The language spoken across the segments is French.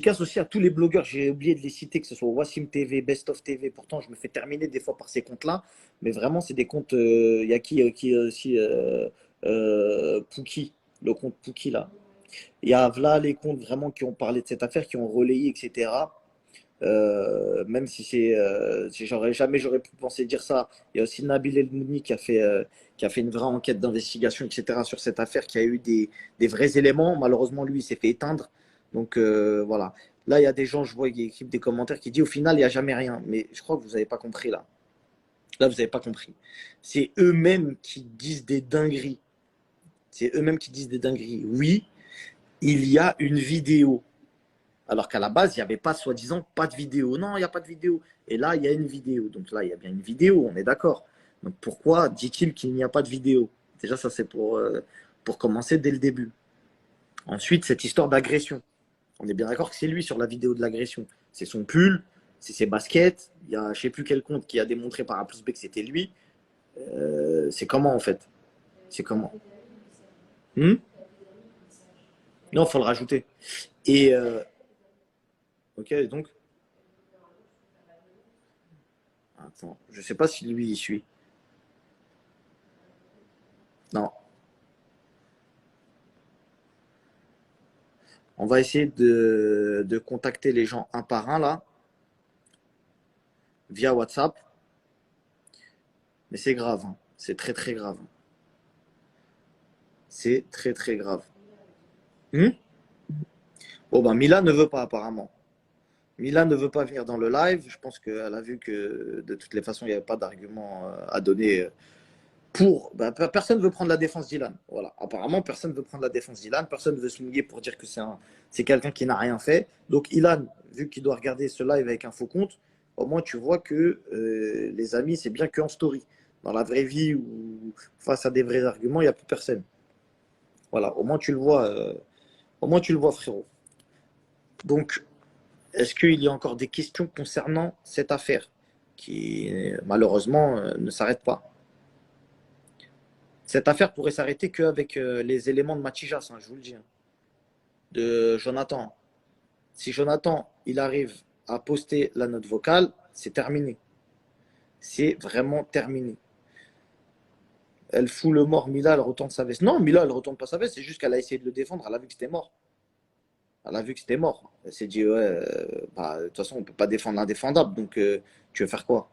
dédicace aussi à tous les blogueurs. J'ai oublié de les citer, que ce soit Wassim TV, Best of TV. Pourtant, je me fais terminer des fois par ces comptes-là. Mais vraiment, c'est des comptes. Il y a qui aussi Pookie, le compte Pookie là. Il y a là les comptes vraiment qui ont parlé de cette affaire, qui ont relayé, etc. Même si j'aurais pu penser dire ça. Il y a aussi Nabil El Mouni qui a fait une vraie enquête d'investigation, etc. sur cette affaire, qui a eu des vrais éléments. Malheureusement, lui, il s'est fait éteindre. Donc voilà. Là, il y a des gens, je vois, qui écrivent des commentaires qui disent au final, il n'y a jamais rien. Mais je crois que vous n'avez pas compris là. Là, vous n'avez pas compris. C'est eux-mêmes qui disent des dingueries. C'est eux-mêmes qui disent des dingueries. Oui, il y a une vidéo. Alors qu'à la base, il n'y avait pas, soi-disant, pas de vidéo. Non, il n'y a pas de vidéo. Et là, il y a une vidéo. Donc là, il y a bien une vidéo, on est d'accord. Donc pourquoi dit-il qu'il n'y a pas de vidéo? Déjà, ça, c'est pour commencer dès le début. Ensuite, cette histoire d'agression. On est bien d'accord que c'est lui sur la vidéo de l'agression. C'est son pull, c'est ses baskets. Il y a je ne sais plus quel compte qui a démontré par A plus B que c'était lui. C'est comment, en fait? C'est comment? Non, il faut le rajouter. Et, ok, donc, attends, je sais pas si lui il suit. Non. On va essayer de contacter les gens un par un là, via WhatsApp. Mais c'est grave, hein. C'est très très grave. C'est très très grave. Bon ben Mila ne veut pas apparemment. Mila ne veut pas venir dans le live. Je pense qu'elle a vu que de toutes les façons, il n'y avait pas d'argument à donner pour. Ben, personne ne veut prendre la défense d'Ilan. Voilà. Apparemment, personne ne veut prendre la défense d'Ilan. Personne ne veut se mouiller pour dire que c'est quelqu'un qui n'a rien fait. Donc Ilan, vu qu'il doit regarder ce live avec un faux compte, au moins tu vois que les amis, c'est bien qu'en story. Dans la vraie vie ou face à des vrais arguments, il n'y a plus personne. Voilà. Au moins tu le vois. Au moins tu le vois, frérot. Donc, est-ce qu'il y a encore des questions concernant cette affaire qui, malheureusement, ne s'arrête pas? Cette affaire pourrait s'arrêter qu'avec les éléments de Matijas, hein, je vous le dis, hein, de Jonathan. Si Jonathan, il arrive à poster la note vocale, c'est terminé. C'est vraiment terminé. Elle fout le mort, Mila, elle retourne sa veste. Non, Mila, elle ne retourne pas sa veste, c'est juste qu'elle a essayé de le défendre, elle a vu que c'était mort. Elle a vu que c'était mort. Elle s'est dit, ouais, bah, de toute façon, on ne peut pas défendre l'indéfendable, donc tu veux faire quoi?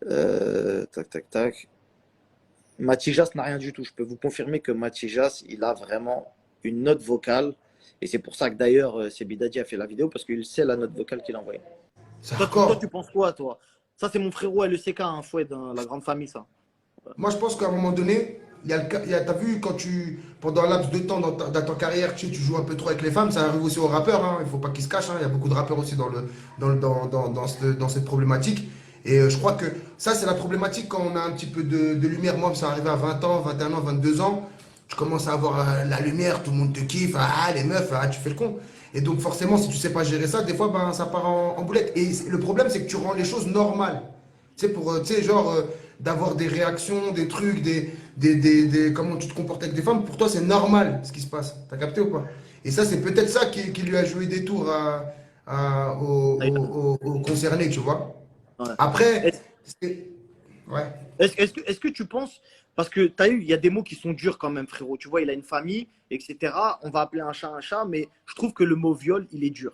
Tac, tac, tac. Matijas n'a rien du tout. Je peux vous confirmer que Matijas, il a vraiment une note vocale. Et c'est pour ça que d'ailleurs, c'est Bidadi a fait la vidéo, parce qu'il sait la note vocale qu'il a envoyée. Toi, tu penses quoi, toi? Ça, c'est mon frérot LECK, un fouet dans la grande famille, ça. Moi, je pense qu'à un moment donné, t'as vu, quand pendant un laps de temps dans ta carrière, tu joues un peu trop avec les femmes, ça arrive aussi aux rappeurs, hein, il ne faut pas qu'ils se cachent, hein, il y a beaucoup de rappeurs aussi dans cette problématique. Et je crois que ça, c'est la problématique quand on a un petit peu de lumière. Moi, ça arrivé à 20 ans, 21 ans, 22 ans, tu commences à avoir la lumière, tout le monde te kiffe, ah, les meufs, ah, tu fais le con. Et donc, forcément, si tu sais pas gérer ça, des fois, ben, ça part en boulette. Et le problème, c'est que tu rends les choses normales. Tu sais, tu sais, genre, d'avoir des réactions, des trucs, comment tu te comportes avec des femmes, pour toi, c'est normal ce qui se passe. T'as capté ou pas? Et ça, c'est peut-être ça qui lui a joué des tours aux concernés, tu vois. Ouais. Après, Est-ce ouais. est-ce que tu penses, parce que tu as eu, il y a des mots qui sont durs quand même, frérot. Tu vois, il a une famille, etc. On va appeler un chat, mais je trouve que le mot viol, il est dur.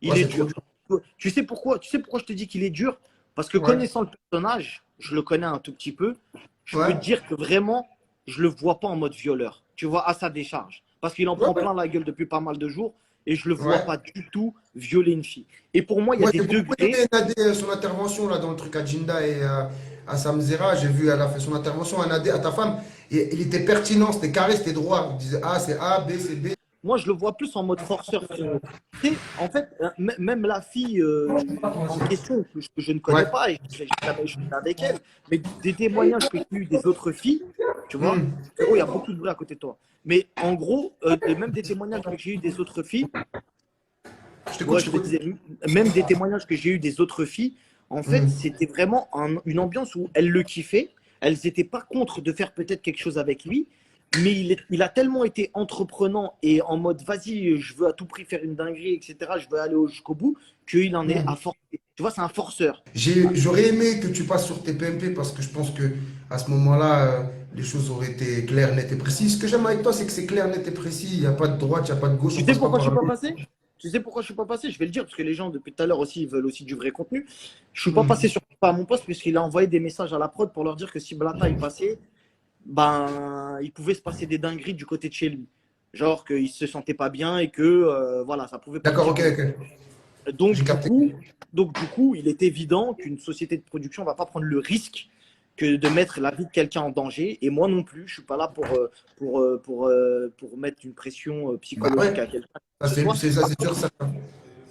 Ouais, Il est c'est trop dur. dur. Tu sais pourquoi? Tu sais pourquoi je te dis qu'il est dur? Parce que Ouais. connaissant le personnage, je le connais un tout petit peu, je peux te Ouais. dire que vraiment, je le vois pas en mode violeur. Tu vois, à sa décharge. Parce qu'il en Ouais. prend plein la gueule depuis pas mal de jours et je le vois Ouais. pas du tout violer une fille. Et pour moi, il y a Moi, des j'ai beaucoup degrés. aimé Nadé, son intervention là, dans le truc à Jinda et à Samzera. J'ai vu, elle a fait son intervention à Nadé, à ta femme. Et il était pertinent, c'était carré, c'était droit. Il disait A, c'est A, B, c'est B. Moi, je le vois plus en mode forceur, frérot. Tu sais, en fait, même la fille en question, que je ne connais Ouais. pas, et je n'ai jamais échangé avec elle, mais des témoignages que j'ai eu des autres filles, tu vois, Hmm. frérot, il y a beaucoup de bruit à côté de toi. Mais en gros, et même des témoignages que j'ai eu des autres filles, Je t'écoute, ouais, je je te t'écoute. disais, même des témoignages que j'ai eu des autres filles, en fait, Hmm. c'était vraiment une ambiance où elles le kiffaient, elles n'étaient pas contre de faire peut-être quelque chose avec lui, mais il a tellement été entreprenant et en mode vas-y, je veux à tout prix faire une dinguerie, etc. Je veux aller jusqu'au bout, qu'il en est à forcer. Tu vois, c'est un forceur. J'aurais aimé que tu passes sur tes PMP parce que je pense que à ce moment-là, les choses auraient été claires, nettes et précises. Ce que j'aime avec toi, c'est que c'est clair, net et précis. Il n'y a pas de droite, il n'y a pas de gauche, Tu on sais passe pas pourquoi je par suis là. pas passé? Tu sais pourquoi je suis pas passé? Je vais le dire parce que les gens depuis tout à l'heure aussi ils veulent aussi du vrai contenu. Je suis pas passé sur pas à mon poste puisqu'il a envoyé des messages à la prod pour leur dire que si Blata il passait, ben il pouvait se passer des dingueries du côté de chez lui. Genre qu'il se sentait pas bien et que voilà, ça pouvait D'accord, partir ok, en ok. donc J'ai du capté. coup, donc du coup, il est évident qu'une société de production ne va pas prendre le risque que de mettre la vie de quelqu'un en danger. Et moi non plus, je suis pas là pour mettre une pression Bah psychologique à ouais, quelqu'un ça que ce soit. ça, c'est sûr, ça.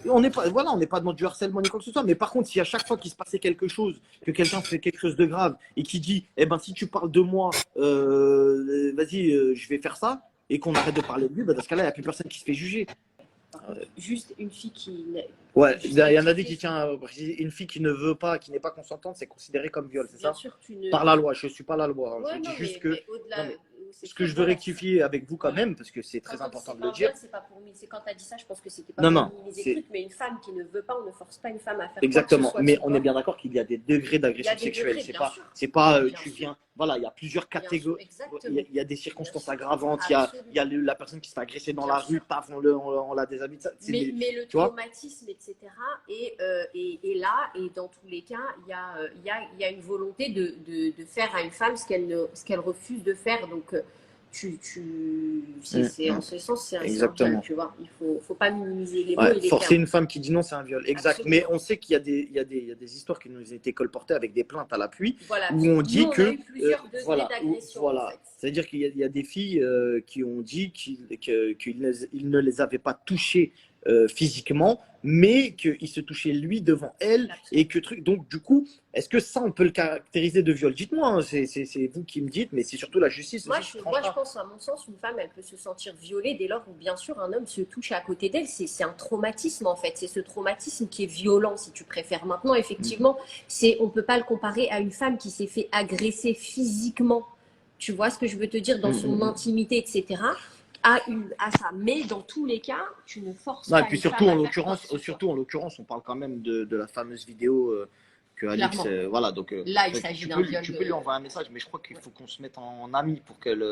On n'est pas, voilà, on n'est pas dans du harcèlement ni quoi que ce soit. Mais par contre, si à chaque fois qu'il se passait quelque chose, que quelqu'un fait quelque chose de grave et qui dit, eh ben, si tu parles de moi, vas-y, je vais faire ça, et qu'on arrête de parler de lui, ben, dans ce cas-là, il n'y a plus personne qui se fait juger. Juste une fille qui. Ouais, il Juste y en a des rectifier, qui tient à préciser, une fille qui ne veut pas, qui n'est pas consentante, c'est considéré comme viol, c'est bien ça? sûr, tu ne. Par la loi, je ne suis pas la loi, hein. Ouais, Je dis non, juste mais, que mais au-delà, non, mais c'est ce que très je veux voilà. rectifier avec vous quand Voilà. même, parce que c'est très Quand on dit important c'est de pas le un dire. viol, c'est pas pour c'est quand tu as dit ça, je pense que c'était pas Non, pour non, minimiser le c'est truc, mais une femme qui ne veut pas, on ne force pas une femme à faire quoi que ce exactement. soit de Mais son on est corps. bien d'accord qu'il y a des degrés Il y a d'agression des sexuelle. degrés, C'est pas bien tu sûr, viens. Voilà, il y a plusieurs bien sûr, catégories. exactement, Il y a des bien circonstances sûr, aggravantes. absolument, Il y a la personne qui se fait agresser dans bien la rue, sûr. paf, on la déshabille. Mais le Tu vois? traumatisme, etc., est là, et dans tous les cas, il y a une volonté de faire à une femme ce qu'elle refuse de faire. Donc, en ce sens, c'est un viol, Exactement. tu vois. Faut pas minimiser les mots Ouais, et les forcer termes. une femme qui dit non, c'est un viol. Exact. Absolument. Mais on sait qu'il y a il y a des histoires qui nous ont été colportées avec des plaintes à l'appui Voilà. où on Nous, dit on a que, eu plusieurs degrés d'agression, en voilà. fait. C'est-à-dire qu'il y a des filles qui ont dit qu'ils ne les avaient pas touchées physiquement, mais qu'ils se touchaient lui devant elle et que truc. Donc, du coup, est-ce que ça, on peut le caractériser de viol? Dites-moi, hein, c'est vous qui me dites, mais c'est surtout la justice Moi, aussi qui je tranchera. pense, à mon sens, une femme, elle peut se sentir violée dès lors où, bien sûr, un homme se touche à côté d'elle. C'est un traumatisme, en fait. C'est ce traumatisme qui est violent, si tu préfères. Maintenant, effectivement, on ne peut pas le comparer à une femme qui s'est fait agresser physiquement. Tu vois ce que je veux te dire, dans son intimité, etc. À ça. Mais dans tous les cas, tu ne forces Non, et pas puis une femme à faire quoi que ce soit. surtout en l'occurrence, on parle quand même de la fameuse vidéo que Alix, Clairement. voilà, donc Là, il s'agit d'un viol. tu peux lui envoyer un message, mais je crois qu'il faut qu'on se mette en ami pour qu'elle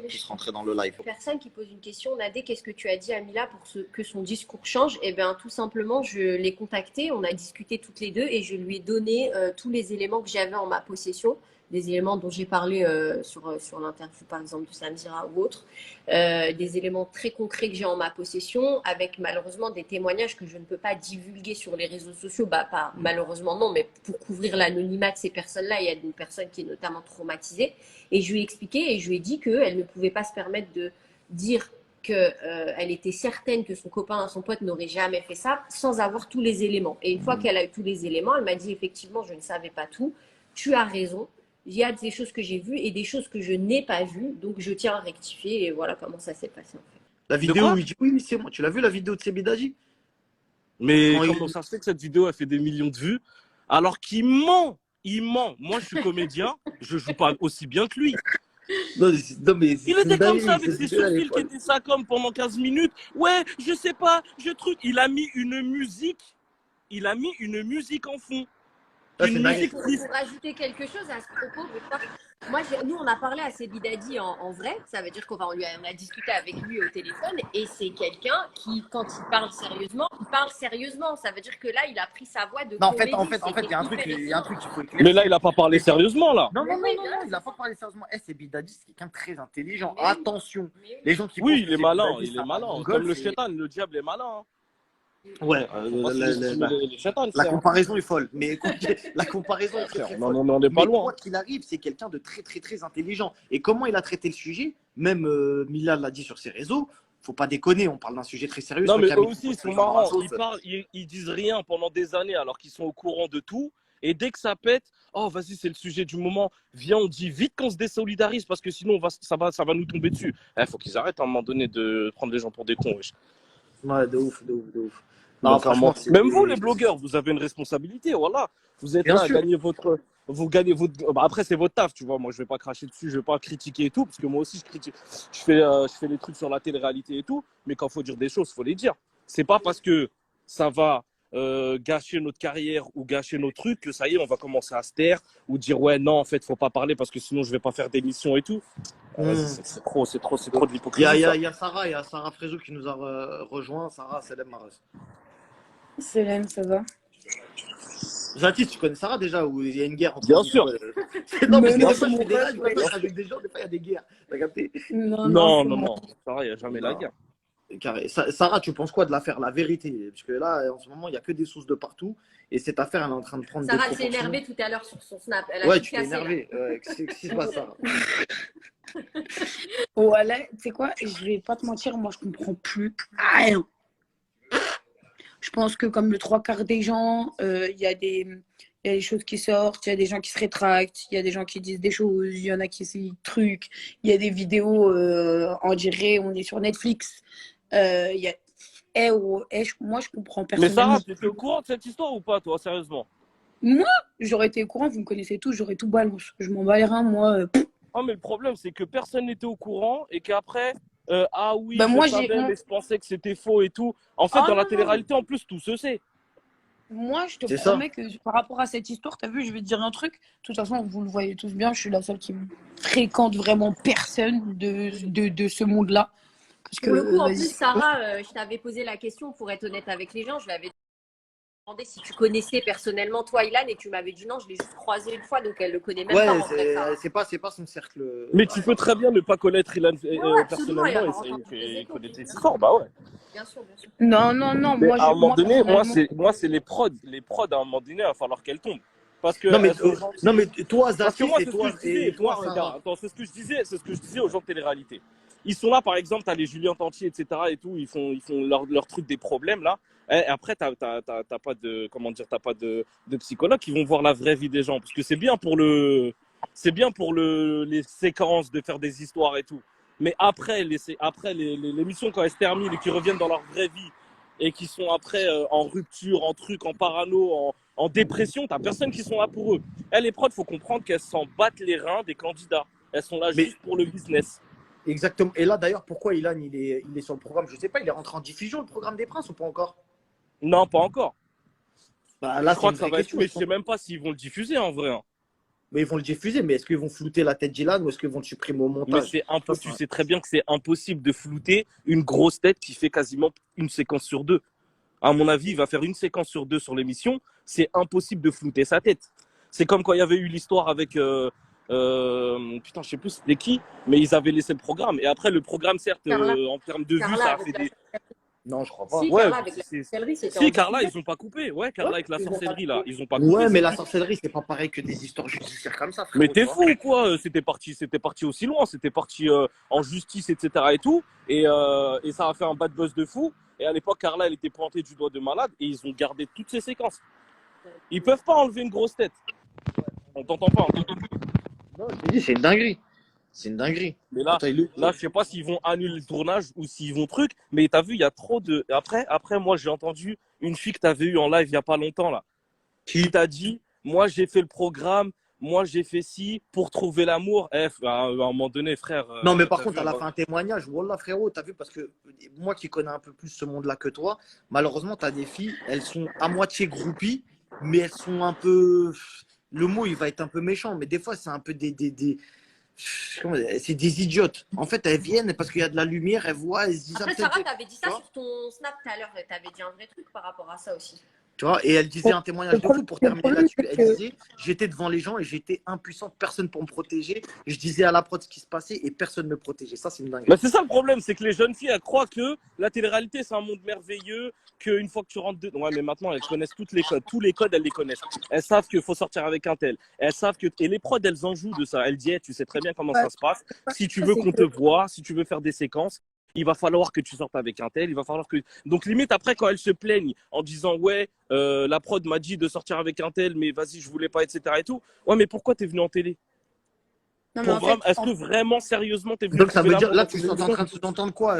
puisse rentrer dans le live. Personne qui pose une question, Nadé, qu'est-ce que tu as dit à Mila pour que son discours change? Eh bien, tout simplement, je l'ai contacté, on a discuté toutes les deux et je lui ai donné tous les éléments que j'avais en ma possession, des éléments dont j'ai parlé sur l'interview, par exemple, de Samira ou autre, des éléments très concrets que j'ai en ma possession, avec malheureusement des témoignages que je ne peux pas divulguer sur les réseaux sociaux, bah pas malheureusement non, mais pour couvrir l'anonymat de ces personnes-là, il y a une personne qui est notamment traumatisée, et je lui ai expliqué et je lui ai dit qu'elle ne pouvait pas se permettre de dire qu'elle était certaine que son copain, son pote n'aurait jamais fait ça sans avoir tous les éléments. Et une fois qu'elle a eu tous les éléments, elle m'a dit effectivement, je ne savais pas tout, tu as raison, il y a des choses que j'ai vues et des choses que je n'ai pas vues, donc je tiens à rectifier, et voilà comment ça s'est passé en fait. La De vidéo quoi? où il dit oui, c'est moi. Tu l'as vu la vidéo de Sebidadi? Mais Quand comment ça se fait que cette vidéo a fait des millions de vues alors qu'il ment? Il ment. Moi, je suis comédien, je joue pas aussi bien que lui. Non, mais Il était comme ça avec ses surfils qui étaient ça comme pendant 15 minutes. Ouais, je sais pas, je truc. Il a mis une musique en fond. Une musique Pour triste. rajouter quelque chose à ce propos, nous on a parlé à Sebidadi en vrai, ça veut dire qu'on a discuté avec lui au téléphone, et c'est quelqu'un qui, quand il parle sérieusement, ça veut dire que là il a pris sa voix de Non, comédie. en fait, il y a un truc qu'il faut éclaircir. Mais là, il a pas parlé sérieusement, là. Non, il n'a pas parlé sérieusement. Sebidadi, c'est quelqu'un de très intelligent. Mais oui. Attention, les gens qui Oui, pensent il que est malin, Sebidadi, il c'est est un malin. mongol, Comme le c'est- chétan, le diable est malin. Hein. Ouais, Faut pas sous-estimer les chétans, la frère. comparaison est folle. Mais écoute, la comparaison est très, très Non, folle. non, on n'est pas Mais loin. quoi qu'il arrive, c'est quelqu'un de très, très, très intelligent. Et comment il a traité le sujet, même Mila l'a dit sur ses réseaux, faut pas déconner, on parle d'un sujet très sérieux. Non, sur mais lequel eux il faut aussi, ils se sont mettre dans la marrants. sauce. Ils parlent, ils disent rien pendant des années alors qu'ils sont au courant de tout. Et dès que ça pète, oh, vas-y, c'est le sujet du moment. Viens, on dit vite qu'on se désolidarise parce que sinon, ça va nous tomber dessus. Il faut qu'ils arrêtent à un moment donné de prendre les gens pour des cons. Wesh. Ouais, de ouf, de ouf, de ouf. Non, Donc, franchement, même vous, les blogueurs, vous avez une responsabilité, voilà. Vous êtes bien là à sûr. gagner votre. Vous gagnez votre. Bah, après, c'est votre taf, tu vois. Moi, je vais pas cracher dessus, je vais pas critiquer et tout, parce que moi aussi, je critique. Je fais des trucs sur la télé-réalité et tout, mais quand il faut dire des choses, il faut les dire. C'est pas parce que ça va gâcher notre carrière ou gâcher nos trucs que ça y est, on va commencer à se taire ou dire ouais, non, en fait, faut pas parler parce que sinon, je vais pas faire d'émission et tout. Vas-y, Hmm. c'est trop de l'hypocrisie, ça. Il y a Sarah Fréjou qui nous a rejoint. Sarah, Salem Maras. Célène, ça va? Jadis, tu connais Sarah déjà ou il y a une guerre entre Bien vous sûr. Non, parce Mais que non, des c'est fois, je mon fais des rêve, lives, des ouais. fois, avec des gens, des fois, il y a des guerres. T'as capté? Non, Non, c'est non, mon non. Sarah, il n'y a jamais la Non. guerre. Carré. Sarah, tu penses quoi de l'affaire? La vérité. Parce que là, en ce moment, il n'y a que des sources de partout. Et cette affaire, elle est en train de prendre des Sarah, elle s'est proportions. énervée tout à l'heure sur son snap. Elle a Ouais, tout tu t'es cassé, là. énervé. Qu'est-ce qui se passe, Sarah? Voilà, tu sais quoi, je vais pas te mentir, moi je comprends plus rien. Je pense que comme le trois quarts des gens, il y a des choses qui sortent, il y a des gens qui se rétractent, il y a des gens qui disent des choses, il y en a qui essayent des trucs, il y a des vidéos, on dirait, on est sur Netflix. Il y a... moi je comprends Mais Sarah, personnellement. tu es au courant de cette histoire ou pas, toi, sérieusement? Moi, j'aurais été au courant, vous me connaissez tous, j'aurais tout balance. Je m'en bats les reins, moi. Ah, mais le problème, c'est que personne n'était au courant et qu'après, ah oui, Ben je moi, savais, mais je pensais que c'était faux et tout. En fait, Oh dans la non, non. télé-réalité, en plus, tout se sait. Moi, je te C'est ça. promets que par rapport à cette histoire, t'as vu, je vais te dire un truc. De toute façon, vous le voyez tous bien, je suis la seule qui fréquente vraiment personne de ce monde-là. Parce que, Pour le coup, en plus, vas-y. Sarah, je t'avais posé la question pour être honnête avec les gens. Je l'avais demandé si tu connaissais personnellement toi, Ilan, et tu m'avais dit non, je l'ai juste croisé une fois, donc elle le connaît même pas Ouais, en vrai, Sarah. c'est pas son cercle. Mais tu peux très bien ne pas connaître Ilan Ouais, ouais, absolument, et personnellement avoir entendu des et échos. connaître ses histoires, bah ouais. Bien sûr, bien sûr. Non, non, non. Mais à un moment Moi donné, personnellement, moi, c'est les prods. Les prods, à un moment donné, il va falloir qu'elles tombent. Parce que Non, mais, elles sont gentilles. non, mais toi, Parce que Zatis, moi, c'est ce que je disais. et toi, Regarde, Sarah. attends, c'est ce que je disais aux gens de télé-réalité. Ils sont là, par exemple, t'as les Julien Tantier, etc. et tout, ils font leur truc des problèmes là. Et après, t'as pas de, comment dire, t'as pas de psychologues qui vont voir la vraie vie des gens, parce que c'est bien pour les séquences de faire des histoires et tout. Mais après, l'émission quand elles se terminent et qu'ils reviennent dans leur vraie vie et qui sont après en rupture, en truc, en parano, en dépression, t'as personne qui sont là pour eux. Elles, les prods, faut comprendre qu'elles s'en battent les reins des candidats. Elles sont là Mais juste pour le business. exactement. Et là, d'ailleurs, pourquoi Ilan, il est sur le programme? Je sais pas, il est rentré en diffusion, le programme des Princes, ou pas encore? Non, pas encore. Bah, Je là, c'est crois une que ça vraie va être, question. mais je sais même pas s'ils vont le diffuser en vrai, hein. Mais ils vont le diffuser, mais est-ce qu'ils vont flouter la tête d'Ilan ou est-ce qu'ils vont le supprimer au Mais montage? c'est Ça, impossible. Tu sais très bien que c'est impossible de flouter une grosse tête qui fait quasiment une séquence sur deux. À mon avis, il va faire une séquence sur deux sur l'émission. C'est impossible de flouter sa tête. C'est comme quand il y avait eu l'histoire avec. Putain, je sais plus c'était qui, mais ils avaient laissé le programme. Et après, le programme, certes, Carla, en termes de vues, Carla ça a avec fait la... des. Non, je crois pas. Si, Ouais, Carla avec la c'est. sorcellerie, c'était en Si, Carla, diffusion. ils ont pas coupé. Ouais, Carla Ouais, avec la ils ont pas sorcellerie, coupé. là, ils ont pas Ouais, coupé. mais C'est la tout. sorcellerie, c'est pas pareil que des histoires judiciaires comme ça, Mais frérot, tu t'es vois. fou ou quoi? C'était parti aussi loin. C'était parti en justice, etc. et tout. Et ça a fait un bad buzz de fou. Et à l'époque, Carla, elle était pointée du doigt de malade. Et ils ont gardé toutes ces séquences. Ils peuvent pas enlever une grosse tête. On t'entend pas, hein. Non, je te dis, c'est une dinguerie. C'est une dinguerie. Mais là, Attends, je sais pas s'ils vont annuler le tournage ou s'ils vont truc. Mais t'as vu, il y a trop de. Après, moi, j'ai entendu une fille que t'avais eu en live il y a pas longtemps là, qui t'a dit, moi, j'ai fait le programme, moi, j'ai fait ci pour trouver l'amour. À un moment donné, frère. Non, mais par T'as contre, vu, elle a fait un témoignage. Wallah, frérot, t'as vu, parce que moi qui connais un peu plus ce monde-là que toi, malheureusement, t'as des filles, elles sont à moitié groupies, mais elles sont un peu. Le mot, il va être un peu méchant, mais des fois, c'est un peu c'est des idiotes. En fait, elles viennent parce qu'il y a de la lumière, elles voient, elles se disent. Après, Ah, peut-être. Sarah, t'avais dit Tu ça vois, sur ton snap tout à l'heure. T'avais dit un vrai truc par rapport à ça aussi. tu vois, et elle disait un témoignage de fou pour le terminer problème, là-dessus. c'est Elle que disait, j'étais devant les gens et j'étais impuissante, personne pour me protéger. Je disais à la prod ce qui se passait et personne ne me protégeait. Ça, c'est une dinguerie. Bah, c'est ça le problème, c'est que les jeunes filles, elles croient que la télé-réalité, c'est un monde merveilleux, qu'une fois que tu rentres dedans. Ouais, mais maintenant, elles connaissent toutes les codes. Tous les codes, elles les connaissent. Elles savent qu'il faut sortir avec un tel. Elles savent que. Et les prods, elles en jouent de ça. Elles disent, hey, tu sais très bien comment ça se passe. Si tu veux c'est qu'on que te voit, si tu veux faire des séquences, il va falloir que tu sortes avec un tel. Il va falloir que. Donc, limite, après, quand elles se plaignent en disant, ouais, la prod m'a dit de sortir avec un tel, mais vas-y, je voulais pas, etc. et tout. Ouais, mais pourquoi t'es venu en télé? Non, mais Pour en vraiment, fait, est-ce que vraiment, sérieusement, t'es venu Donc, ça trouver veut dire, l'amour là, dans tu une es en émission? train de sous-entendre quoi,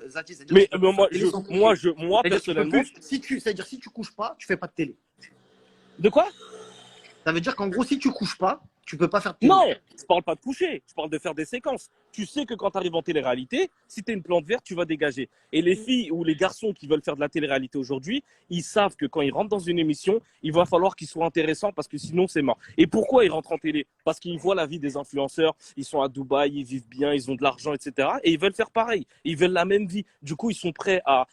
Zaki? C'est-à-dire que Mais tu peux plus faire moi, de télé sans coucher. moi, C'est-à-dire que tu peux personnellement, plus, c'est-à-dire si tu couches pas, tu fais pas de télé. de quoi? Ça veut dire qu'en gros, si tu couches pas, tu peux pas faire de télé. Non, je parle pas de coucher, je parle de faire des séquences. Tu sais que quand tu arrives en télé-réalité, si tu es une plante verte, tu vas dégager. Et les filles ou les garçons qui veulent faire de la télé-réalité aujourd'hui, ils savent que quand ils rentrent dans une émission, il va falloir qu'ils soient intéressants parce que sinon c'est mort. Et pourquoi ils rentrent en télé? Parce qu'ils voient la vie des influenceurs, ils sont à Dubaï, ils vivent bien, ils ont de l'argent, etc. Et ils veulent faire pareil, ils veulent la même vie. Du coup, ils sont prêts à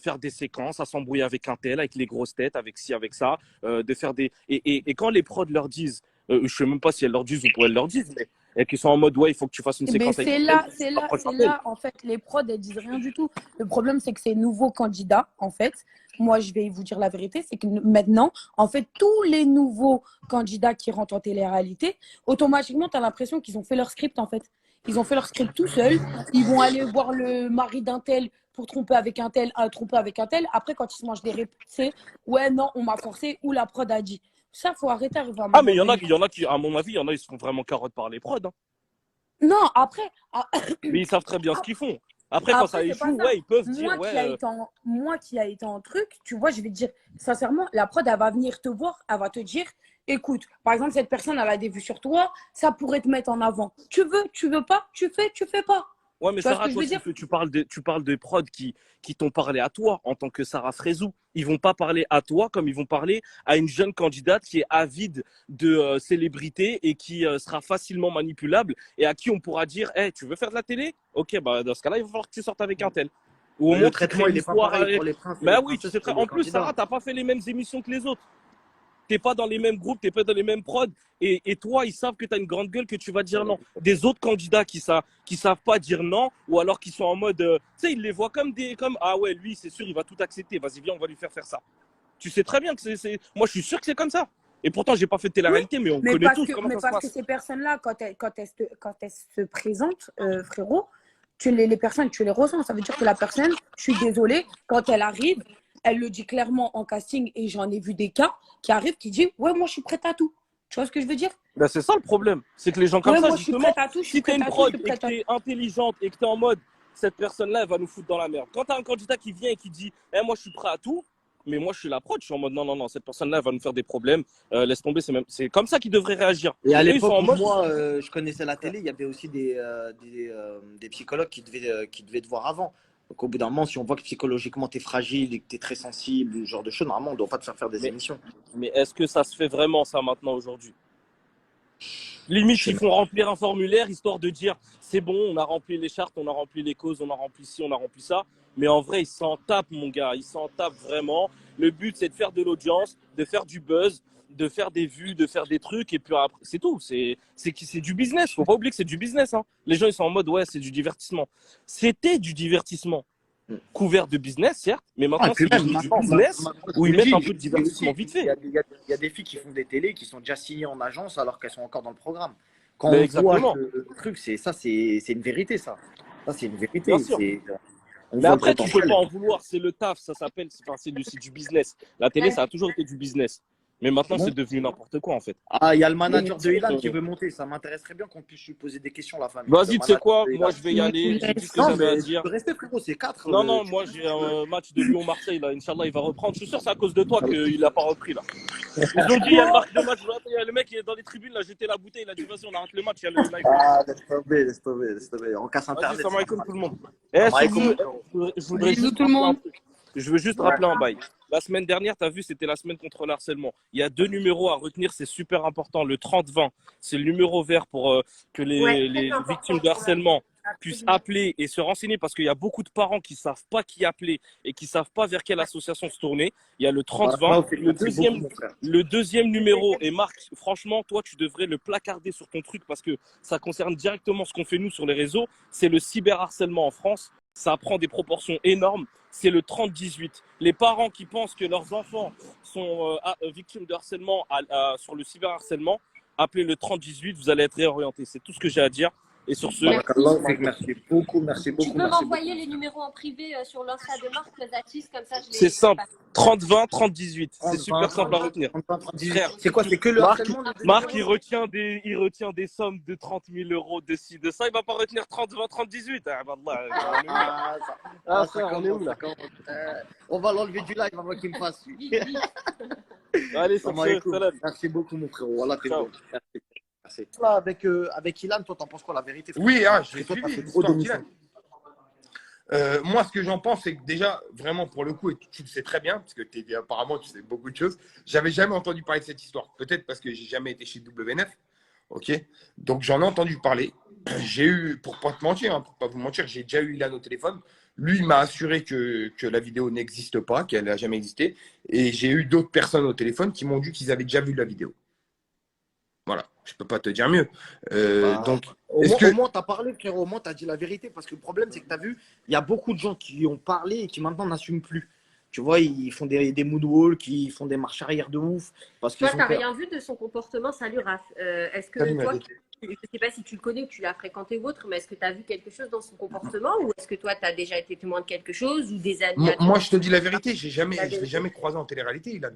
faire des séquences, à s'embrouiller avec un tel, avec les grosses têtes, avec ci, avec ça, de faire des... Et quand les prods leur disent, je sais même pas si elles leur disent ou pourquoi elles leur disent, mais et qui sont en mode ouais, il faut que tu fasses une mais séquence avec c'est là, en fait, les prods, elles disent rien du tout. Le problème, c'est que ces nouveaux candidats, en fait, moi, je vais vous dire la vérité, c'est que maintenant, en fait, tous les nouveaux candidats qui rentrent en télé-réalité, automatiquement, tu as l'impression qu'ils ont fait leur script, en fait. Ils ont fait leur script tout seuls. Ils vont aller voir le mari d'un tel pour tromper avec un tel, tromper avec un tel. Après, quand ils se mangent des réponses, c'est ouais, non, on m'a forcé ou la prod a dit. Ça, faut arrêter arriver à un Ah, moment mais il y en a, donné. il y en a qui, à mon avis, il y en a, ils se font vraiment carottes par les prods, hein. Non, après, Mais ils savent très bien ce qu'ils font. Après, quand ça après, c'est pas échoue, ça. ouais, ils peuvent dire, Moi qui a ouais, été moi qui a été en truc, tu vois, je vais te dire, sincèrement, la prod, elle va venir te voir, elle va te dire, écoute, par exemple, cette personne, elle a des vues sur toi, ça pourrait te mettre en avant. Tu veux pas, tu fais pas. ouais, mais Tu vois ce Sarah, que je toi, veux dire? tu parles de prods qui t'ont parlé à toi en tant que Sarah Frézou. Ils vont pas parler à toi comme ils vont parler à une jeune candidate qui est avide de célébrité et qui sera facilement manipulable et à qui on pourra dire, hey, tu veux faire de la télé? Ok, bah dans ce cas-là, il va falloir que tu sortes avec un tel. Ou au Mais le moins, tu crées traitement, il est pas l'histoire. pareil pour les princes et les Bah oui, tu princesses sais que très. les En plus, candidats. Sarah, t'as pas fait les mêmes émissions que les autres. T'es pas dans les mêmes groupes, t'es pas dans les mêmes prods. Et toi, ils savent que tu as une grande gueule, que tu vas dire non. Des autres candidats qui savent pas dire non, ou alors qui sont en mode, tu sais, ils les voient comme ah ouais, lui, c'est sûr, il va tout accepter. Vas-y, viens, on va lui faire ça. Tu sais très bien que moi, je suis sûr que c'est comme ça. Et pourtant, j'ai pas fait de Oui, télé-réalité, mais on connaît tous comment ça se parce que passe. ces personnes-là, quand elles se présentent, frérot, les personnes, tu les ressens. Ça veut dire que la personne, je suis désolée, quand elle arrive, elle le dit clairement en casting, et j'en ai vu des cas qui arrivent, qui disent, ouais, moi, je suis prête à tout. Tu vois ce que je veux dire? Ben, c'est ça le problème. C'est que les gens comme Ouais, ça, moi, je suis justement, prête à tout, je suis si tu es prête une à tout, je prod suis et que prête à tu tout. es intelligente et que tu es en mode, cette personne-là, elle va nous foutre dans la merde. Quand tu as un candidat qui vient et qui dit, eh, moi, je suis prêt à tout, mais moi, je suis la prod, je suis en mode, non, non, non, cette personne-là, elle va nous faire des problèmes, laisse tomber, c'est comme ça qu'ils devraient réagir. Et à Mais eux, ils sont l'époque en où mode, moi, je connaissais la télé, il y avait aussi des psychologues qui devaient te voir avant. Donc au bout d'un moment, si on voit que psychologiquement tu es fragile et que tu es très sensible, ou ce genre de choses, normalement, on ne doit pas te faire faire des mais, émissions. mais est-ce que ça se fait vraiment, ça, maintenant, aujourd'hui? Limite, Je sais ils pas. font remplir un formulaire histoire de dire c'est bon, on a rempli les chartes, on a rempli les causes, on a rempli ci, on a rempli ça. Mais en vrai, ils s'en tapent, mon gars. Ils s'en tapent vraiment. Le but, c'est de faire de l'audience, de faire du buzz, de faire des vues, de faire des trucs. Et puis après, c'est tout. C'est du business. Faut pas oublier que c'est du business, hein. Les gens, ils sont en mode ouais, c'est du divertissement. C'était du divertissement couvert de business, certes. Mais Ah, et maintenant, puis c'est même devenu du maintenant, business je où vous ils le mettent dis, un peu de divertissement vite il y fait. a, il y a des filles qui font des télés qui sont déjà signées en agence alors qu'elles sont encore dans le programme. Quand Mais on voit exactement. que le truc, c'est une vérité, ça. Ça, c'est une Bien vérité. sûr. On Mais voit le après, tu peux potentiel. pas en vouloir, c'est le taf, ça s'appelle, c'est du business. La télé, ça a toujours été du business. Mais maintenant, C'est bon? c'est devenu n'importe quoi, en fait. Ah, il y a le Donc, manager de Ilan qui veut monter. Ça m'intéresserait bien qu'on puisse lui poser des questions, la famille. Le vas-y, tu sais manager quoi? de Moi, Ilan. je vais y aller. J'ai dit ce que Non, j'avais à mais tu dire. peux rester, frérot. C'est 4. Non, non, moi, j'ai un match de Lyon-Marseille, là. Inch'Allah, il va reprendre. Je suis sûr, c'est à cause de toi qu'il n'a pas repris, là. Ils ont dit, il y a le marque de match. Il y a le mec qui est dans les tribunes, là, jeté la bouteille. Il a dit, vas-y, on arrête le match. Il y a le live. Ah, laisse tomber, laisse tomber, laisse tomber. On casse Vas-y, Internet. salam C'est alaikum, normal. tout le monde. Eh, Salam sur alaikum, ce, frérot. je voudrais Bisous juste tout le rappeler un monde. truc. Je veux juste Ouais. rappeler un bail. La semaine dernière, tu as vu, c'était la semaine contre le harcèlement. Il y a 2 numéros à retenir, c'est super important. Le 30-20, c'est le numéro vert pour que Ouais, les très victimes important. de harcèlement puissent Absolument. appeler et se renseigner parce qu'il y a beaucoup de parents qui ne savent pas qui appeler et qui ne savent pas vers quelle association se tourner. Il y a le Bah, 30-20. là, on fait merci beaucoup, mon frère. Le deuxième numéro, et Marc, franchement, toi, tu devrais le placarder sur ton truc parce que ça concerne directement ce qu'on fait nous sur les réseaux. C'est le cyberharcèlement en France. Ça prend des proportions énormes. C'est le 30-18. Les parents qui pensent que leurs enfants sont victimes de harcèlement sur le cyberharcèlement, appelez le 30-18, vous allez être réorientés. C'est tout ce que j'ai à dire. Et sur ce, Merci. Barakallah, merci beaucoup, Tu peux merci m'envoyer les numéros en privé sur l'Insta de Marc Zatis, comme ça je c'est les simple. passe. 30-20, 30-18. C'est 30, super 20, simple à 30, retenir. 30, 20, 30, 18. Frère, C'est quoi? C'est que le Marc, harcèlement, les deux Marc numéros? il retient des sommes de 30 000 euros de ci, de ça. Il va pas retenir 30, 20, 30, 18. Ah, wallah, on est où là? Ah, ça, Ah, ça frère, on est où commence, là? ça commence. On va l'enlever du live avant qu'il me fasse. Allez, sur Salam ce, alaikum. salam. Merci beaucoup, mon frérot. Voilà, t'es Ciao. bon. Merci. Là, avec Ilan, toi, t'en penses quoi, la vérité, frère? Oui, Parce je que l'ai toi, t'as suivi, fait trop l'histoire d'émissions. d'Ilan. Moi, ce que j'en pense, c'est que déjà, vraiment, pour le coup, et tu le sais très bien, parce que apparemment, tu sais beaucoup de choses, j'avais jamais entendu parler de cette histoire. Peut-être parce que j'ai jamais été chez W9. Ok. Donc, j'en ai entendu parler. J'ai eu, pour pas te mentir, hein, pour pas vous mentir, j'ai déjà eu Ilan au téléphone. Lui, il m'a assuré que la vidéo n'existe pas, qu'elle n'a jamais existé. Et j'ai eu d'autres personnes au téléphone qui m'ont dit qu'ils avaient déjà vu la vidéo. Voilà. Je peux pas te dire mieux. Bah, Donc, au est-ce moins, que. au moins, t'as parlé, frérot. Au moins, t'as dit la vérité. Parce que le problème, c'est que t'as vu, il y a beaucoup de gens qui ont parlé et qui maintenant n'assument plus. Tu vois, ils font des moonwalks, ils font des marches arrière de ouf. Parce qu'ils Toi, sont t'as perdus. rien vu de son comportement, salut Raph. Est-ce Salut, que toi, Malik. je ne sais pas si tu le connais ou tu l'as fréquenté ou autre, mais est-ce que tu as vu quelque chose dans son comportement ou est-ce que toi, tu as déjà été témoin de quelque chose ou des amis à toi? Moi, je te dis la vérité, La je ne l'ai vérité. jamais croisé en télé-réalité, Ilan.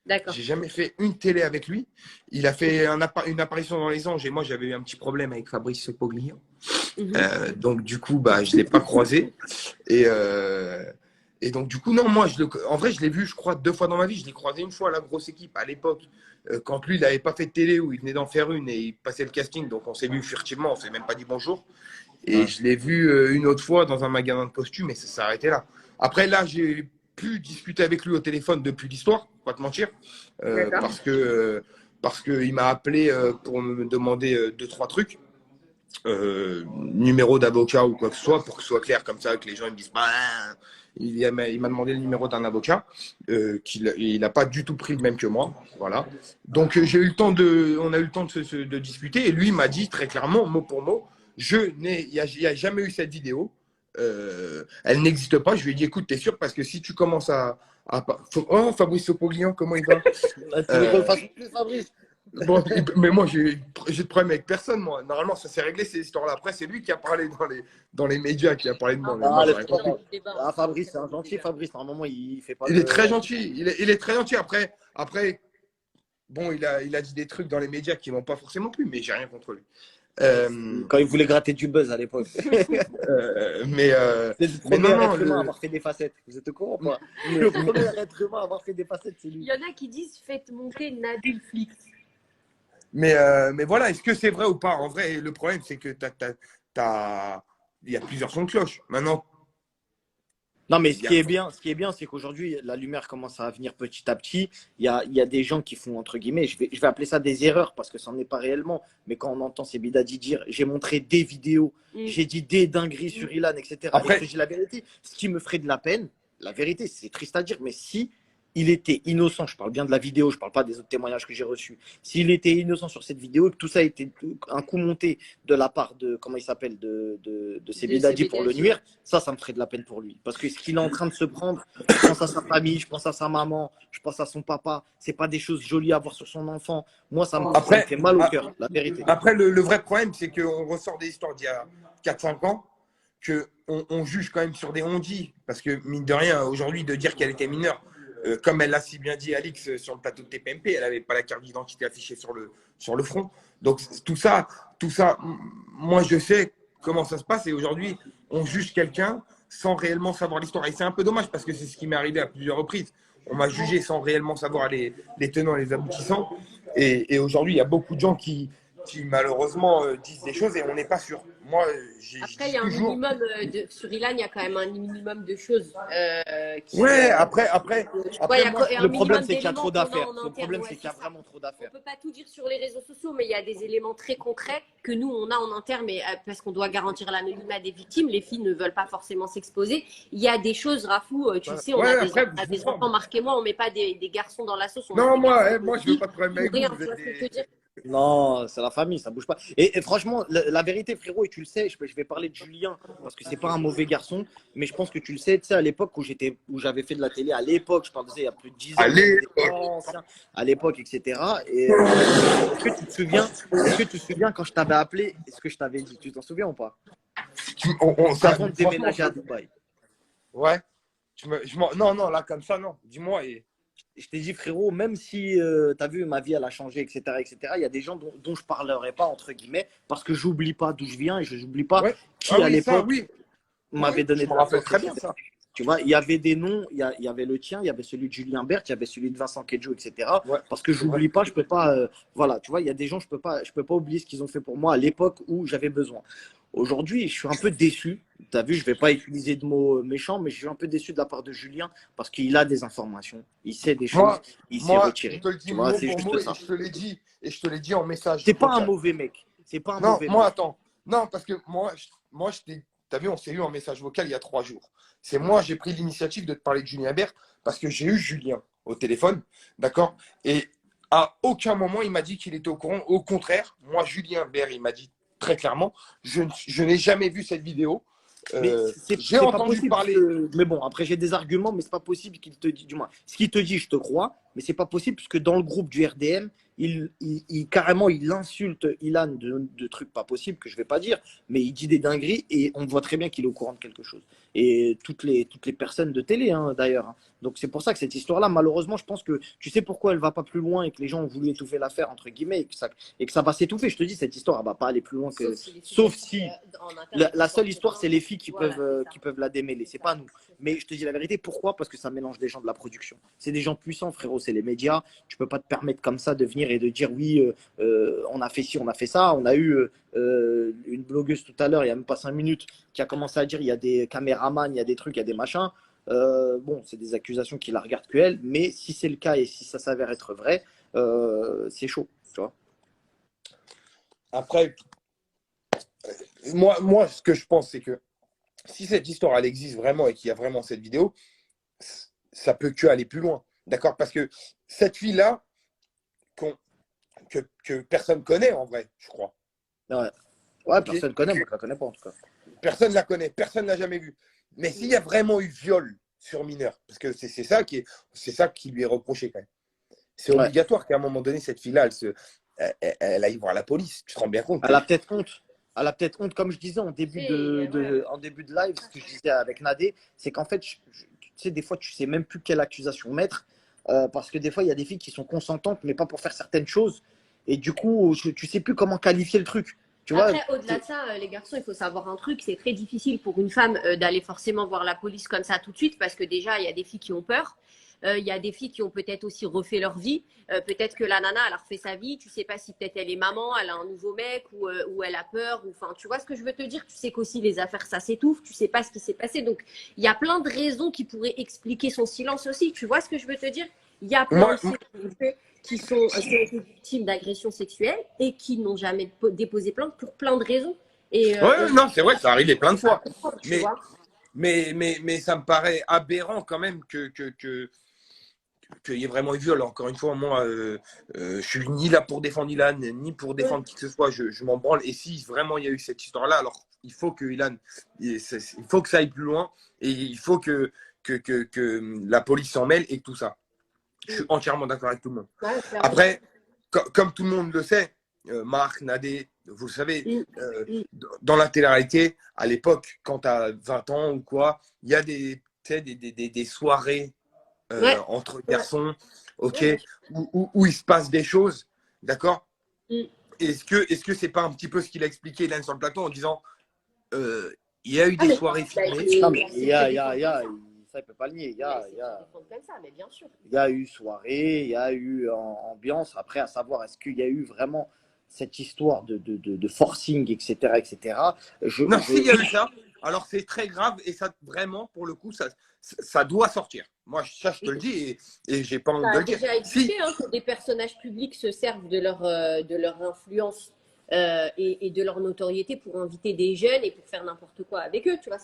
D'accord. J'ai jamais fait une télé avec lui. Il a fait une apparition dans Les Anges et moi, j'avais eu un petit problème avec Fabrice Poglian. Donc, du coup, je ne l'ai pas croisé. Et donc, du coup, non, moi, en vrai, je l'ai vu, je crois, 2 fois dans ma vie. Je l'ai croisé une fois à la grosse équipe à l'époque, quand lui, il n'avait pas fait de télé ou il venait d'en faire une et il passait le casting. Donc, on s'est vu furtivement, on ne s'est même pas dit bonjour. Et je l'ai vu une autre fois dans un magasin de costumes et ça s'est arrêté là. Après, là, j'ai pu discuter avec lui au téléphone depuis l'histoire, pas te mentir, parce qu'il m'a appelé pour me demander 2-3 trucs. Numéro d'avocat ou quoi que ce soit, pour que ce soit clair comme ça, que les gens ils me disent il m'a demandé le numéro d'un avocat, il n'a pas du tout pris le même que moi, voilà. Donc on a eu le temps de discuter et lui il m'a dit très clairement, mot pour mot, il n'y a jamais eu cette vidéo, elle n'existe pas. Je lui ai dit écoute, t'es sûr, parce que si tu commences oh, Fabrice Poglian, comment il va? Tu veux qu'on le fasse plus, Fabrice? Bon, mais moi, j'ai de problème avec personne, moi. Normalement, ça s'est réglé, ces histoires-là. Après, c'est lui qui a parlé dans les médias, qui a parlé de moi. Mais moi, j'ai rien compris. Fabrice, c'est un gentil, Fabrice. Normalement, il fait pas Il est très gentil. Il est très gentil. Après bon, il a dit des trucs dans les médias qui ne vont pas forcément plus, mais j'ai rien contre lui. Quand il voulait gratter du buzz à l'époque. Mais C'est le premier non, être humain à avoir fait des facettes. Vous êtes au courant ou pas? Le premier être humain à avoir fait des facettes, c'est Il lui. y en a qui disent faites monter Nabil Flix. mais voilà, est-ce que c'est vrai ou pas? En vrai, le problème, c'est que il y a plusieurs sons de cloche. Maintenant, Non, mais ce qui est bien, c'est qu'aujourd'hui, la lumière commence à venir petit à petit. Il y a des gens qui font, entre guillemets, je vais appeler ça des erreurs parce que ça n'en est pas réellement. Mais quand on entend ces bidadis dire, j'ai montré des vidéos, j'ai dit des dingueries sur Ilan, etc. Après, et que j'ai la vérité, ce qui me ferait de la peine, la vérité, c'est triste à dire, mais si il était innocent, je parle bien de la vidéo, je parle pas des autres témoignages que j'ai reçus. S'il était innocent sur cette vidéo et que tout ça a été un coup monté de la part de, comment il s'appelle, de ces bidadis pour le nuire, ça me ferait de la peine pour lui. Parce que ce qu'il est en train de se prendre, je pense à sa famille, je pense à sa maman, je pense à son papa, c'est pas des choses jolies à voir sur son enfant. Moi, ça me fait mal au cœur, la vérité. Après, le vrai problème, c'est qu'on ressort des histoires d'il y a 4-5 ans, qu'on juge quand même sur des on-dit. Parce que, mine de rien, aujourd'hui, de dire qu'elle était mineure, comme elle l'a si bien dit Alix sur le plateau de TPMP, elle n'avait pas la carte d'identité affichée sur le front. Donc tout ça, moi je sais comment ça se passe et aujourd'hui on juge quelqu'un sans réellement savoir l'histoire. Et c'est un peu dommage parce que c'est ce qui m'est arrivé à plusieurs reprises. On m'a jugé sans réellement savoir les tenants et les aboutissants. Et aujourd'hui il y a beaucoup de gens qui malheureusement disent des choses et on n'est pas sûr. Moi, après, il y a un minimum sur Ilan, il y a quand même un minimum de choses. Après, le problème, c'est qu'il y a trop d'affaires. Le problème, c'est qu'il y a vraiment trop d'affaires. On ne peut pas tout dire sur les réseaux sociaux, mais il y a des éléments très concrets que nous, on a en interne, mais parce qu'on doit garantir l'anonymat des victimes, les filles ne veulent pas forcément s'exposer. Il y a des choses, Rafou, tu sais, on a des enfants, marquez-moi, on ne met pas des garçons dans la sauce. Non, moi, je ne veux pas de problème avec rien, vous. tu vois ce que je veux dire. Non, c'est la famille, ça bouge pas. Et franchement, la vérité, frérot, et tu le sais, je vais parler de Julien parce que c'est pas un mauvais garçon, mais je pense que tu le sais, tu sais, à l'époque où j'avais fait de la télé, à l'époque, je parle de ça il y a plus de 10 ans, Allez, des anciens, à l'époque, etc. Et est-ce que tu te souviens, quand je t'avais appelé, est-ce que je t'avais dit, tu t'en souviens ou pas? Avant de franchement, déménager à Dubaï. ouais. Non, non, là, comme ça, non. Dis-moi. Je t'ai dit, frérot, même si tu as vu, ma vie, elle a changé, etc., etc., il y a des gens dont je parlerai pas, entre guillemets, parce que j'oublie pas d'où je viens et je n'oublie pas Ouais. Ah qui, à oui, ça, l'époque, oui. m'avait Oui, donné je de me la rappelle force, très bien etc. ça. Tu vois, il y avait des noms, il y avait le tien, il y avait celui de Julien Bert, il y avait celui de Vincent Kedjo, etc. Ouais, Parce que c'est vrai. j'oublie pas, je peux pas, voilà, tu vois, il y a des gens, je peux pas oublier ce qu'ils ont fait pour moi à l'époque où j'avais besoin. Aujourd'hui, je suis un peu déçu. Tu as vu, je vais pas utiliser de mots méchants, mais je suis un peu déçu de la part de Julien parce qu'il a des informations, il sait des choses, Moi, il s'est moi, je retiré. te le dis Tu vois, mot c'est pour juste mot ça. et je te l'ai dit en message C'est pas un vocal. mauvais mec. C'est pas un Non, mauvais moi, mec. attends. Non, parce que moi, t'as vu, on s'est eu en message vocal il y a 3 jours. C'est Ouais. moi, j'ai pris l'initiative de te parler de Julien Bert parce que j'ai eu Julien au téléphone, d'accord? Et à aucun moment, il m'a dit qu'il était au courant. Au contraire, moi, Julien Bert, il m'a dit très clairement, je n'ai jamais vu cette vidéo. Mais J'ai c'est pas entendu possible. parler. Mais bon, après, j'ai des arguments, mais c'est pas possible qu'il te dise, du moins, ce qu'il te dit, je te crois, mais c'est pas possible puisque dans le groupe du RDM, carrément, il insulte Ilan de trucs pas possibles que je vais pas dire, mais il dit des dingueries et on voit très bien qu'il est au courant de quelque chose. Et toutes les personnes de télé, hein, d'ailleurs, hein. Donc c'est pour ça que cette histoire-là, malheureusement, je pense que tu sais pourquoi elle va pas plus loin et que les gens ont voulu étouffer l'affaire, entre guillemets, et que ça va s'étouffer. Je te dis, cette histoire, elle va pas aller plus loin que. Sauf si En interne, la seule histoire, c'est les filles voilà, c'est ça. qui peuvent la démêler. C'est pas nous. Mais je te dis la vérité, pourquoi? Parce que ça mélange des gens de la production. C'est des gens puissants, frérot, c'est les médias. Tu peux pas te permettre comme ça de venir et de dire oui, on a fait ci, on a fait ça. On a eu une blogueuse tout à l'heure, il y a même pas 5 minutes, qui a commencé à dire il y a des caméramans, il y a des trucs, il y a des machins. Bon, c'est des accusations qui la regardent que elle, mais si c'est le cas et si ça s'avère être vrai, c'est chaud, tu vois. Après, moi, ce que je pense, c'est que si cette histoire, elle existe vraiment et qu'il y a vraiment cette vidéo, ça peut que aller plus loin. D'accord? Parce que cette fille-là, que personne connaît en vrai, je crois. Ouais, ouais, Ok. personne connaît, moi je la connais pas en tout cas. Personne ne la connaît, personne ne l'a jamais vue. Mais s'il y a vraiment eu viol sur mineur, parce que c'est ça qui lui est reproché quand même. C'est Ouais. obligatoire qu'à un moment donné, cette fille-là, elle aille voir la police. Tu te rends bien compte Elle a peut-être honte. Elle a peut-être honte, comme je disais en début Ouais. en début de live, ce que je disais avec Nadé, c'est qu'en fait, tu sais, des fois, tu sais même plus quelle accusation mettre, parce que des fois, il y a des filles qui sont consentantes, mais pas pour faire certaines choses, et du coup, tu sais plus comment qualifier le truc. Tu vois, Après, au-delà de ça, les garçons, il faut savoir un truc, c'est très difficile pour une femme d'aller forcément voir la police comme ça tout de suite, parce que déjà, il y a des filles qui ont peur. Il y a des filles qui ont peut-être aussi refait leur vie. Peut-être que la nana, elle a refait sa vie. Tu sais pas si peut-être elle est maman, elle a un nouveau mec ou elle a peur. Enfin, tu vois ce que je veux te dire. Tu sais qu'aussi les affaires, ça s'étouffe. Tu sais pas ce qui s'est passé. Donc, il y a plein de raisons qui pourraient expliquer son silence aussi. Tu vois ce que je veux te dire. Il y a plein moi, de filles qui ont été victimes d'agressions sexuelles et qui n'ont jamais déposé plainte pour plein de raisons. ouais, non, c'est vrai, ça arrivait plein de À fois. comprendre, tu Mais, vois. mais ça me paraît aberrant quand même qu'il y ait vraiment eu viol. Encore une fois, moi, je suis ni là pour défendre Ilan, ni pour défendre qui que ce soit. Je m'en branle. Et si vraiment il y a eu cette histoire-là, alors il faut que Ilan, il faut que ça aille plus loin et il faut que la police s'en mêle et tout ça. Je suis entièrement d'accord avec tout le monde. Ouais, clairement. Après, comme tout le monde le sait, Marc, Nadé, vous le savez, dans la télé-réalité, à l'époque, quand tu as 20 ans ou quoi, il y a des soirées Ouais. entre garçons, ok, Ouais, bien sûr. où il se passe des choses, d'accord? Mm. Est-ce que c'est pas un petit peu ce qu'il a expliqué là sur le plateau en disant il y a eu Ah, des mais soirées ça a filmées. été- non, mais c'est fait défendre comme ça. ça, il peut pas le nier. Mais c'est fait défendre comme ça, mais bien sûr. Il y a eu soirée, il y a eu ambiance. Après, à savoir, est-ce qu'il y a eu vraiment cette histoire de forcing, etc., etc. Non, s'il y a eu ça, alors c'est très grave et ça, vraiment, pour le coup, ça doit sortir. Moi, ça, je te le dis et j'ai pas Ça honte de a le dire. déjà existé hein, que des personnages publics se servent de leur influence et de leur notoriété pour inviter des jeunes et pour faire n'importe quoi avec eux. Tu vois,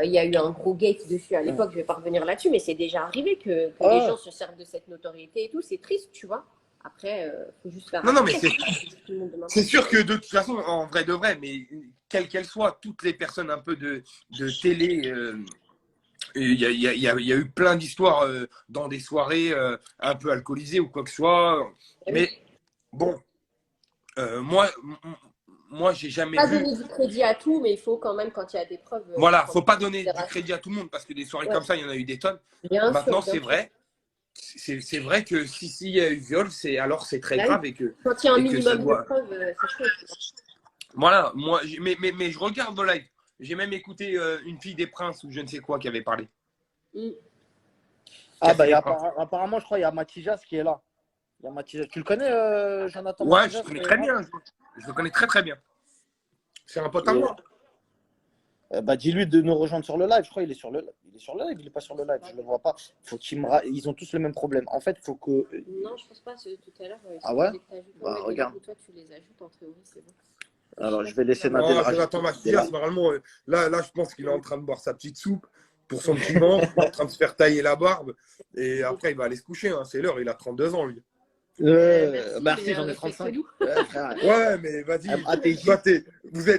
il y a eu un gros gate dessus à l'époque, je vais pas revenir là-dessus, mais c'est déjà arrivé que les gens se servent de cette notoriété et tout. C'est triste, tu vois. Après, faut juste faire Non, non, mais attention. c'est Tout le monde demande. c'est sûr que de toute façon, en vrai de vrai, mais quelles qu'elles soient, toutes les personnes un peu de télé, il y a eu plein d'histoires dans des soirées un peu alcoolisées ou quoi que ce soit. Mais bon, moi, j'ai jamais Pas vu. donner du crédit à tout, mais il faut quand même, quand il y a des preuves. Voilà, prendre faut pas en donner du considération. crédit à tout le monde parce que des soirées Ouais. comme ça, il y en a eu des tonnes. Bien Maintenant, sûr, c'est bien sûr. vrai. C'est vrai que s'il y a eu viol, alors c'est très Bah oui. grave et que Quand il y a un et que ça minimum de doit. preuves, c'est chaud. Tu vois. Voilà, moi, mais je regarde vos lives. J'ai même écouté une fille des Princes ou je ne sais quoi qui avait parlé. Mm. Ah, bah, Café des Princes. apparemment, je crois qu'il y a Matijas qui est là. Il y a Matijas. Tu le connais, Jonathan Ouais, Matijas, je connais très bien. Je le connais très très bien. C'est un pote à moi. Bah, dis-lui de nous rejoindre sur le live. Je crois qu'il est sur le live. Il est sur le live, il n'est pas sur le live. Je ne le vois pas. Faut Ils ont tous le même problème. En fait, il faut que. Non, je pense pas. Tout à l'heure, Ah ouais? Bah, Regarde. Toi, tu les ajoutes. En théorie, c'est bon. Alors, je vais laisser Non, Nadel Jonathan Mathias, normalement, là, je pense qu'il est en train de boire sa petite soupe pour son petit ventre, il est en train de se faire tailler la barbe. Et après, il va aller se coucher. Hein. C'est l'heure, il a 32 ans, lui. Merci, j'en ai 35. Ouais, mais vas-y. Toi,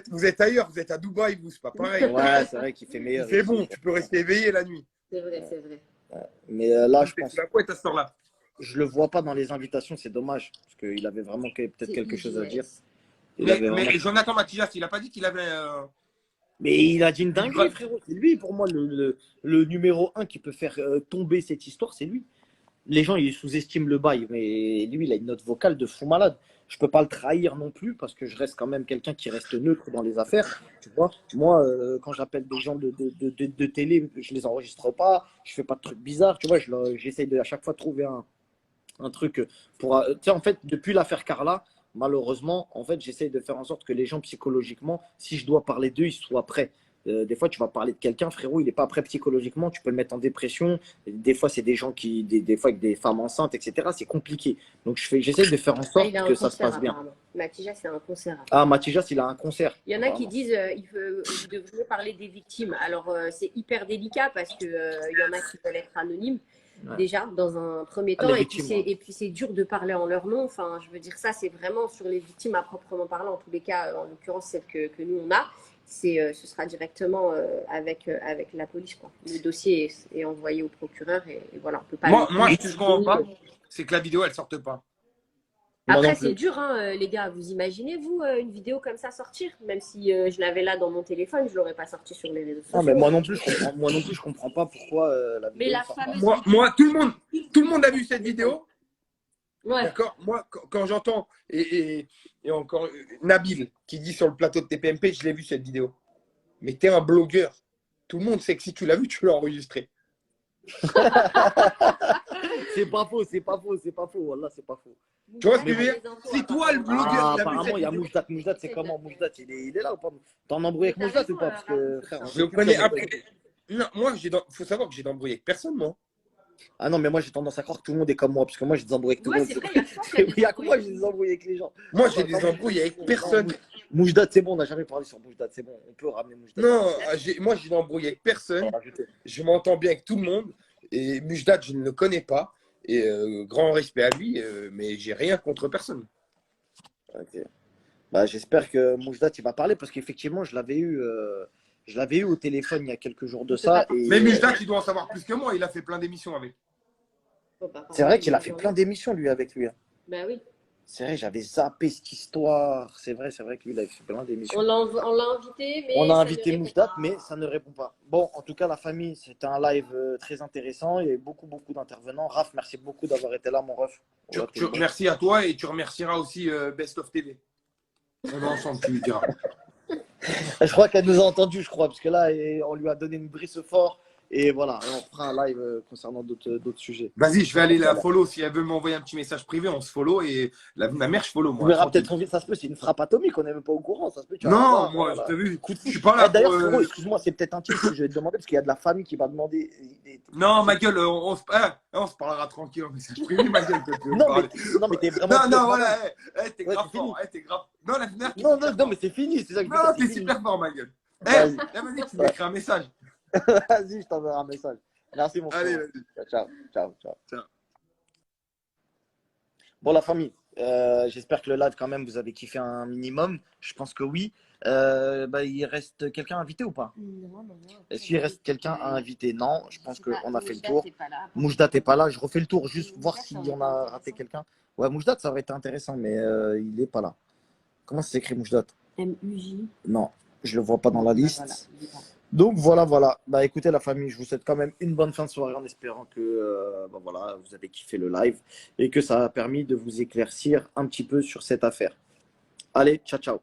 vous êtes ailleurs, vous êtes à Dubaï, vous, c'est pas pareil. Ouais, c'est vrai qu'il fait Il meilleur. fait bon, tu peux rester éveillé la nuit. C'est vrai, c'est vrai. Mais là, je pense. La couette à ce temps-là. Je le vois pas dans les invitations, c'est dommage. Parce qu'il avait vraiment peut-être quelque chose à dire. Mais Jonathan Mathias, il a pas dit qu'il avait. Mais il a dit une dinguerie, frérot. C'est lui, pour moi, le numéro 1 qui peut faire tomber cette histoire, c'est lui. Les gens, ils sous-estiment le bail, mais lui, il a une note vocale de fou malade. Je peux pas le trahir non plus parce que je reste quand même quelqu'un qui reste neutre dans les affaires. Tu vois, moi, quand j'appelle des gens de télé, je les enregistre pas, je fais pas de trucs bizarres. Tu vois, j'essaye à chaque fois de trouver un truc pour. Tu sais, en fait, depuis l'affaire Carla, malheureusement, en fait, j'essaye de faire en sorte que les gens psychologiquement, si je dois parler d'eux, ils soient prêts. Des fois, tu vas parler de quelqu'un, frérot, il n'est pas prêt psychologiquement, tu peux le mettre en dépression. Des fois, c'est des gens des fois avec des femmes enceintes, etc. C'est compliqué. Donc, j'essaie de faire en sorte que ça se passe bien. Matija, c'est un concert. Ah, Matijas, il a un concert. Il y en a qui disent vous devriez parler des victimes. Alors, c'est hyper délicat parce qu'il y en a qui veulent être anonymes. Ouais. Déjà, dans un premier temps, et puis c'est dur de parler en leur nom. Enfin, je veux dire, ça, c'est vraiment sur les victimes à proprement parler. En tous les cas, en l'occurrence, celle que nous, on a. Ce sera directement avec la police, quoi. Le dossier est envoyé au procureur et voilà, on peut pas. Moi, ce que je comprends pas, c'est que la vidéo, elle sorte pas. Après, c'est dur, hein, les gars. Vous imaginez, vous, une vidéo comme ça sortir? Même si je l'avais là dans mon téléphone, je l'aurais pas sorti sur les réseaux sociaux. Non, mais moi non plus, je comprends pas pourquoi la vidéo. Mais la fameuse moi, tout le monde a vu cette vidéo. Ouais. D'accord. Moi, quand j'entends et encore Nabil qui dit sur le plateau de TPMP, je l'ai vu cette vidéo. Mais t'es un blogueur. Tout le monde sait que si tu l'as vu, tu l'as enregistré. C'est pas faux. Wallah, c'est pas faux. Tu vois ce que je veux dire? Si toi, le blogueur, apparemment, il y a Moujdat. Moujdat, c'est comment? Moujdat, il est là ou pas? T'es en embrouille avec Moujdat ou pas? Parce que, frère, je le connais après. Non, moi, faut savoir que j'ai d'embrouillé avec personne, moi. Ah non, mais moi j'ai tendance à croire que tout le monde est comme moi, parce que moi j'ai des embrouilles avec tout le monde. C'est vrai, il y a que moi j'ai des embrouilles avec les gens. Moi j'ai des embrouilles avec personne. Moujdat, c'est bon, on n'a jamais parlé sur Moujdat, c'est bon, on peut ramener Moujdat. Non, moi j'ai des embrouilles avec personne. Je m'entends bien avec tout le monde. Et Moujdat, je ne le connais pas. Et grand respect à lui, mais j'ai rien contre personne. Ok. Bah, j'espère que Moujdat il va parler, parce qu'effectivement, je l'avais eu au téléphone il y a quelques jours de ça. Mais Moujdat, il doit en savoir plus que moi. Il a fait plein d'émissions avec. C'est vrai qu'il a fait plein d'émissions, lui, avec lui. Bah oui. C'est vrai, j'avais zappé cette histoire. C'est vrai que lui, il a fait plein d'émissions. On l'a invité, mais. On a invité Moujdat, mais ça ne répond pas. Bon, en tout cas, la famille, c'était un live très intéressant. Il y a eu beaucoup d'intervenants. Raph, merci beaucoup d'avoir été là, mon ref. Merci à toi et tu remercieras aussi Best of TV. On va ensemble, tu lui diras. Je crois qu'elle nous a entendus, parce que là, on lui a donné une brise fort. Et voilà, on fera un live concernant d'autres sujets. Vas-y, je vais aller la follow. Si elle veut m'envoyer un petit message privé, on se follow. Et ma mère, je follow. Moi, tu verras peut-être, ça se peut, c'est une frappe atomique, on n'est même pas au courant. Ça se peut, non, moi, je t'ai vu. Je suis pas là. D'ailleurs, frérot, excuse-moi, c'est peut-être un truc que je vais te demander, parce qu'il y a de la famille qui va demander. Non, ma gueule, on se parlera tranquille en message privé, ma gueule. Non, mais t'es vraiment. Non, voilà, t'es grave fort. T'es grave. Non, la finale. Non, mais c'est fini, c'est ça que je veux dire. Non, t'es super fort, ma gueule. Vas-y, tu m'écris un message. Vas-y, je t'enverrai un message. Merci, mon frère. Allez, vas-y. Ciao. Bon, Bon, la famille, j'espère que le live, quand même, vous avez kiffé un minimum. Je pense que oui. Il reste quelqu'un à inviter ou pas? Non, non. Est-ce qu'il reste quelqu'un à inviter? Non, je pense qu'on a fait le Moujda, tour. t'es pas là. Moujda, t'es pas là. Je refais le tour, juste voir Moujda, si ça aurait on été a raté intéressant. quelqu'un. Ouais, Moujda, ça aurait été intéressant, mais il n'est pas là. Comment ça s'écrit Moujda? MUJ. Non, je le vois pas dans la Voilà, liste. il est pas là. Donc voilà. Bah écoutez la famille, je vous souhaite quand même une bonne fin de soirée en espérant que voilà, vous avez kiffé le live et que ça a permis de vous éclaircir un petit peu sur cette affaire. Allez, ciao ciao.